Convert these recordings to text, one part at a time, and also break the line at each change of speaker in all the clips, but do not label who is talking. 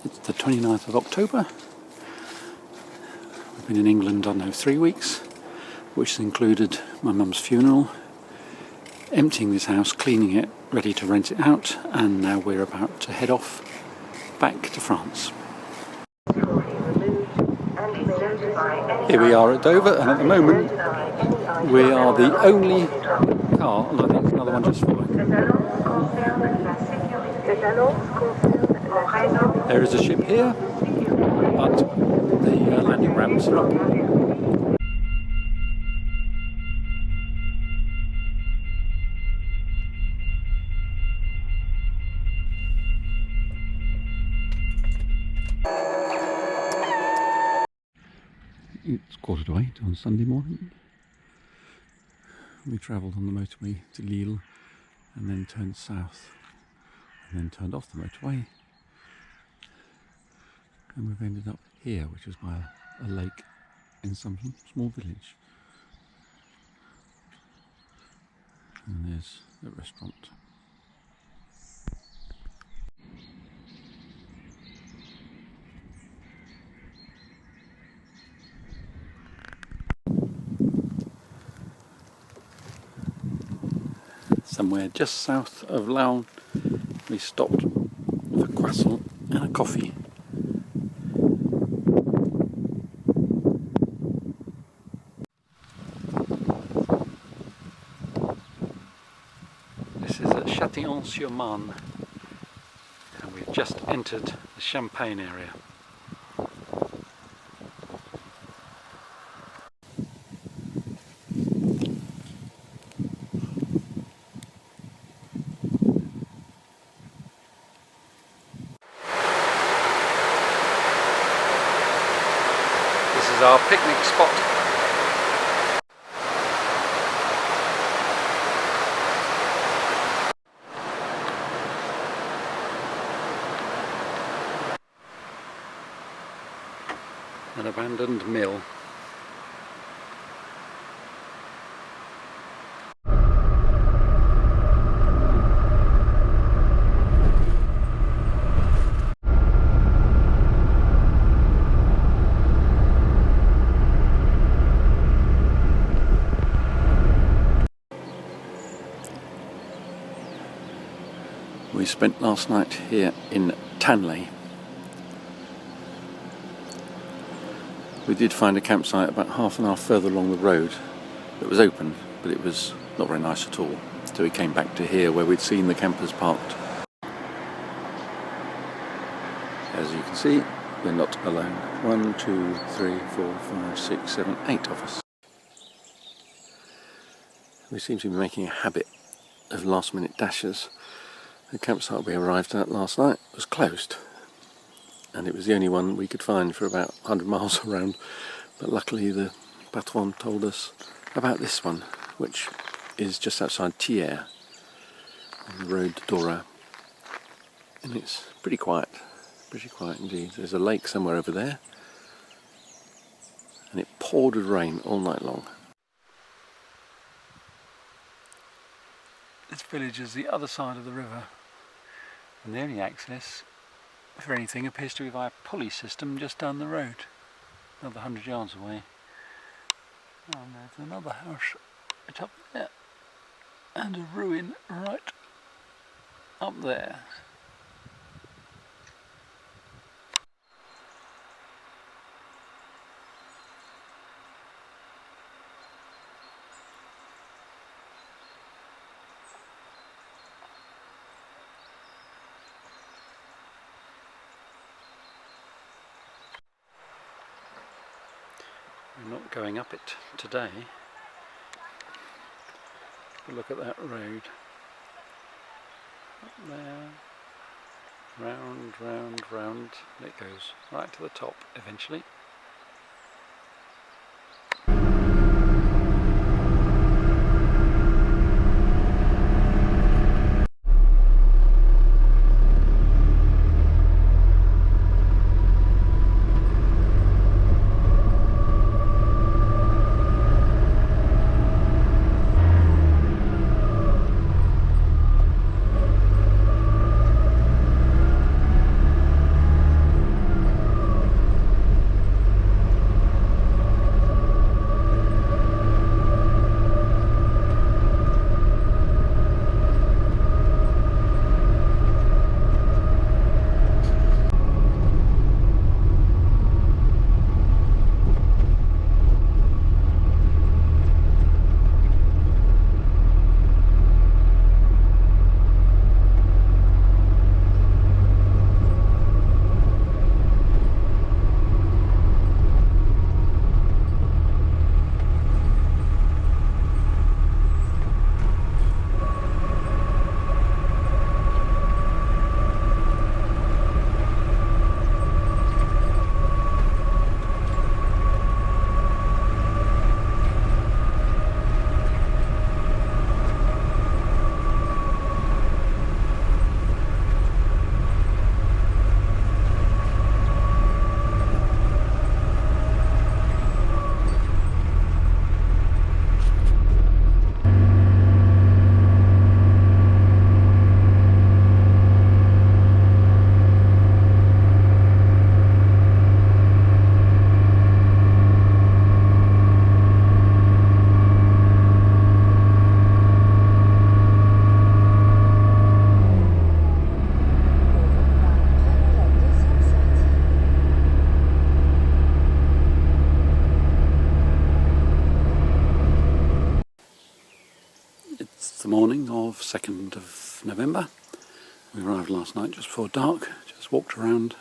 It's the 29th of October. We've been in England, 3 weeks, which has included my mum's funeral, emptying this house, cleaning it, ready to rent it out, and now we're about to head off back to France. Here we are at Dover, and at the moment we are the only car, and I think there's another one just following. There is a ship here, but the landing ramps are up. It's 8:15 on Sunday morning. We travelled on the motorway to Lille and then turned south and then turned off the motorway, and we've ended up here, which is by a lake in some small village. And there's the restaurant. Somewhere just south of Laon, we stopped for croissant and a coffee. This is at Châtillon-sur-Marne, and we've just entered the Champagne area. This is our picnic spot. An abandoned mill. We spent last night here in Tarn. We did find a campsite about half an hour further along the road that was open, but it was not very nice at all. So we came back to here where we'd seen the campers parked. As you can see, we're not alone. 1, 2, 3, 4, 5, 6, 7, 8 of us. We seem to be making a habit of last minute dashes. The campsite we arrived at last night was closed, and it was the only one we could find for about 100 miles around, but luckily the patron told us about this one, which is just outside Drier on the road to Dora, and it's pretty quiet indeed. There's a lake somewhere over there, and it poured with rain all night long. This village is the other side of the river, and the only access for anything appears to be via a pulley system just down the road, another 100 yards away. And there's another house right up there, and a ruin right up there. We're not going up it today, but look at that road up there, round, round, round, and it goes right to the top eventually.
the morning of 2nd of November. We arrived last night just before dark, just walked around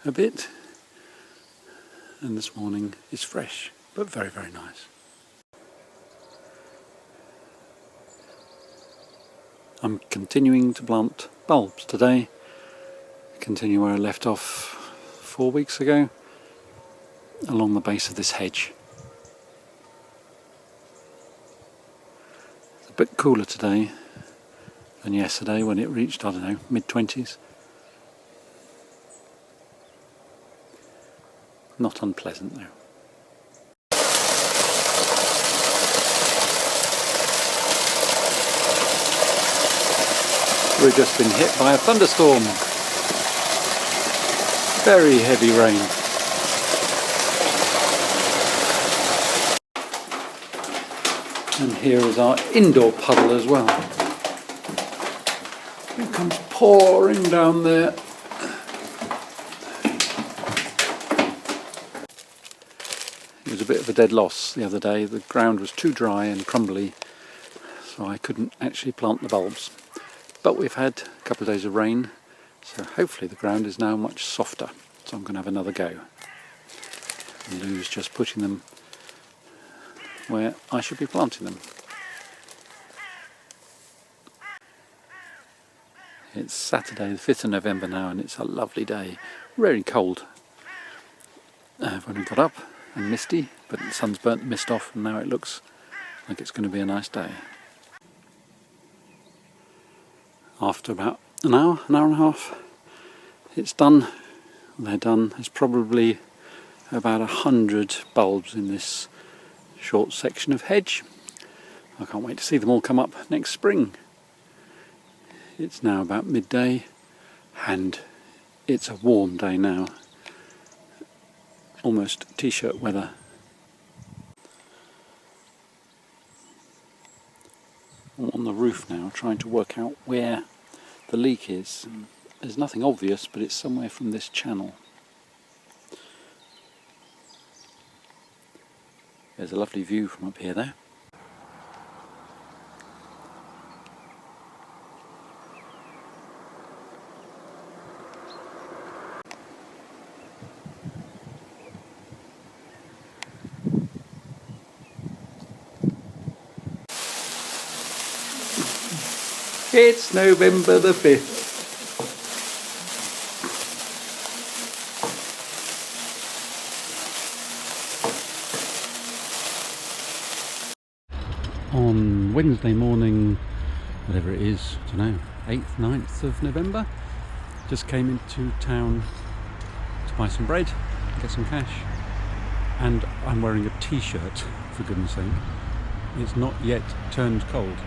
a bit, and this morning is fresh but very, very nice. I'm continuing to plant bulbs today, continue where I left off 4 weeks ago, along the base of this hedge. It's a bit cooler today than yesterday when it reached, I don't know, mid-20s. Not unpleasant though. We've just been hit by a thunderstorm. Very heavy rain. And here is our indoor puddle as well. It comes pouring down there. It was a bit of a dead loss the other day. The ground was too dry and crumbly, so I couldn't actually plant the bulbs. But we've had a couple of days of rain, so hopefully the ground is now much softer. So I'm going to have another go. And Lou's just putting them where I should be planting them. It's Saturday the 5th of November now, and it's a lovely day. Very cold. I've only got up and misty, but the sun's burnt the mist off, and now it looks like it's going to be a nice day. After about an hour and a half, it's done. They're done. There's probably about 100 bulbs in this short section of hedge. I can't wait to see them all come up next spring. It's now about midday and it's a warm day now. Almost t-shirt weather. I'm on the roof now trying to work out where the leak is. There's nothing obvious, but it's somewhere from this channel. There's a lovely view from up here there. It's November the 5th. On Wednesday morning, whatever it is, I don't know, 8th, 9th of November, just came into town to buy some bread, get some cash, and I'm wearing a t-shirt, for goodness sake. It's not yet turned cold.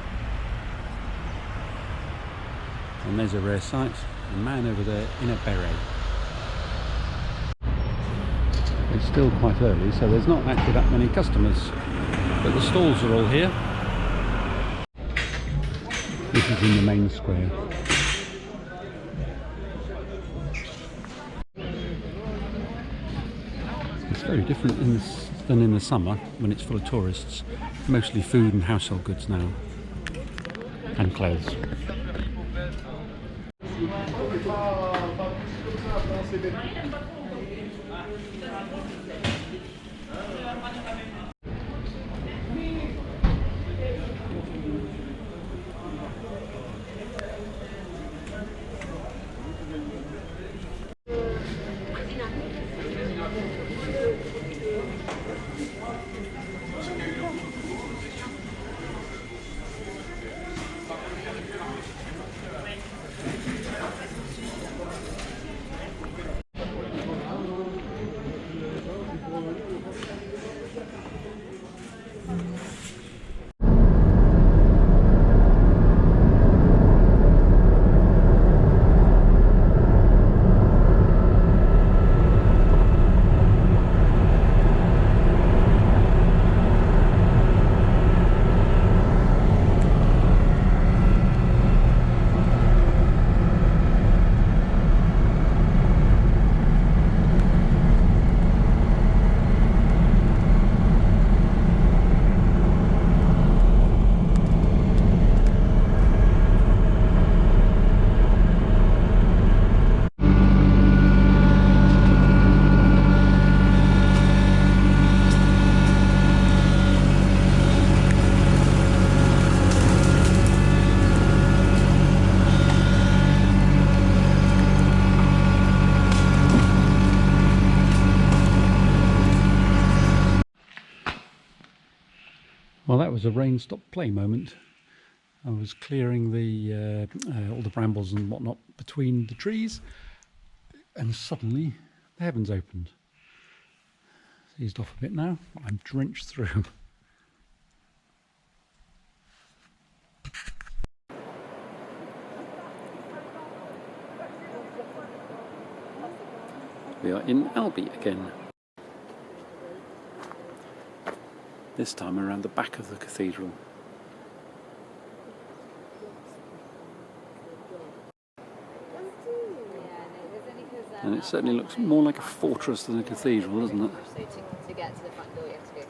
And there's a rare sight, a man over there in a beret. It's still quite early, so there's not actually that many customers, but the stalls are all here. This is in the main square. It's very different than in the summer when it's full of tourists. Mostly food and household goods now, and clothes. Well, that was a rain stop play moment. I was clearing the all the brambles and whatnot between the trees, and suddenly the heavens opened. It's eased off a bit now. I'm drenched through. We are in Albi again. This time around the back of the cathedral. And it certainly looks more like a fortress than a cathedral, doesn't it?
To get to the front door, you have to go.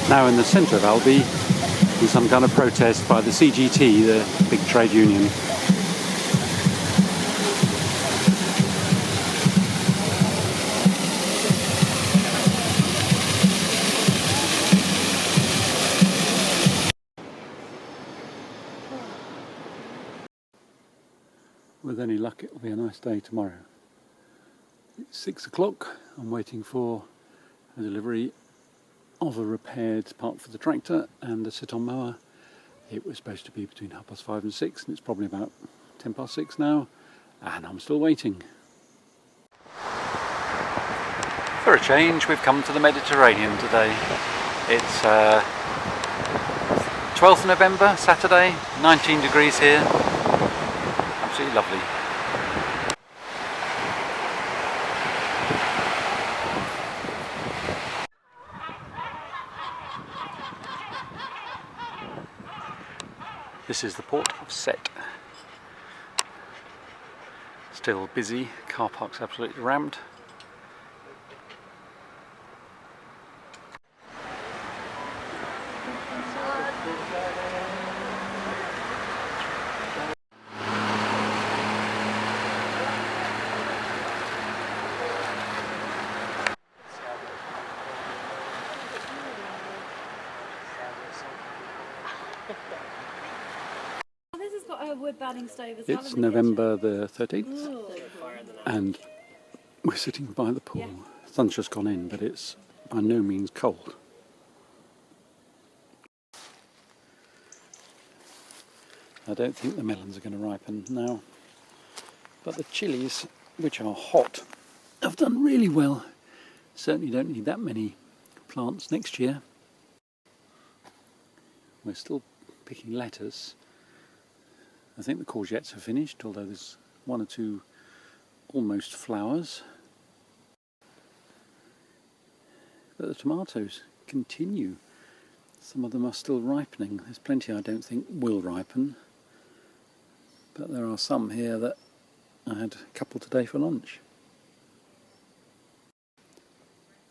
Now in the centre of Albi, in some kind of protest by the CGT, the big trade union. With any luck, it'll be a nice day tomorrow. It's 6 o'clock. I'm waiting for a delivery of a repaired part for the tractor and the sit-on mower. It was supposed to be between 5:30 and 6, and it's probably about 6:10 now, and I'm still waiting. For a change, we've come to the Mediterranean today. It's 12th of November, Saturday, 19 degrees here. Absolutely lovely. This is the port of Set. Still busy, car park's absolutely rammed.
This has got a wood burning stove as well.
It's November the 13th, and we're sitting by the pool. The sun's just gone in, but it's by no means cold. I don't think the melons are going to ripen now, but the chilies, which are hot, have done really well. Certainly don't need that many plants next year. We're still picking lettuce. I think the courgettes are finished, although there's one or two almost flowers. But the tomatoes continue. Some of them are still ripening. There's plenty I don't think will ripen. But there are some here that I had a couple today for lunch.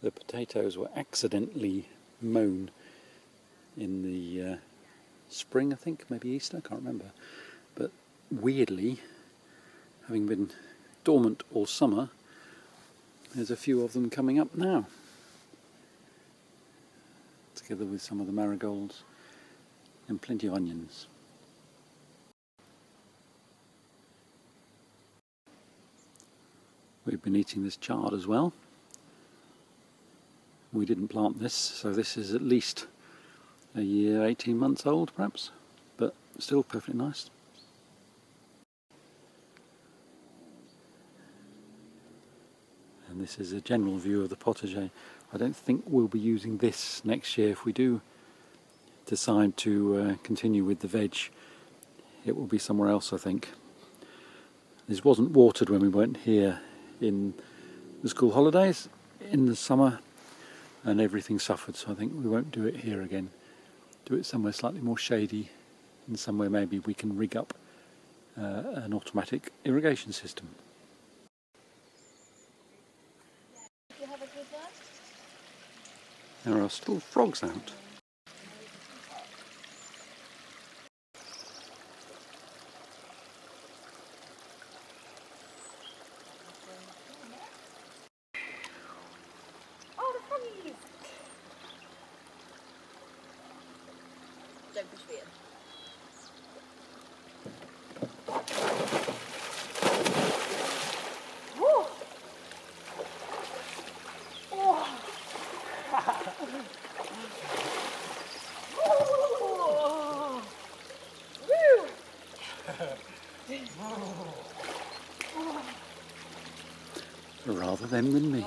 The potatoes were accidentally mown in the spring, I think, maybe Easter, I can't remember. But weirdly, having been dormant all summer, there's a few of them coming up now, together with some of the marigolds and plenty of onions. We've been eating this chard as well. We didn't plant this, so this is at least a year, 18 months old perhaps, but still perfectly nice. And this is a general view of the potager. I don't think we'll be using this next year. If we do decide to continue with the veg, it will be somewhere else, I think. This wasn't watered when we weren't here in the school holidays in the summer, and everything suffered, so I think we won't do it here again. Do it somewhere slightly more shady, and somewhere maybe we can rig up an automatic irrigation system.
Do you have a good one?
There are still frogs out.
Oh, the froggies! Don't push me in. Woo! Oh!
Rather them than me.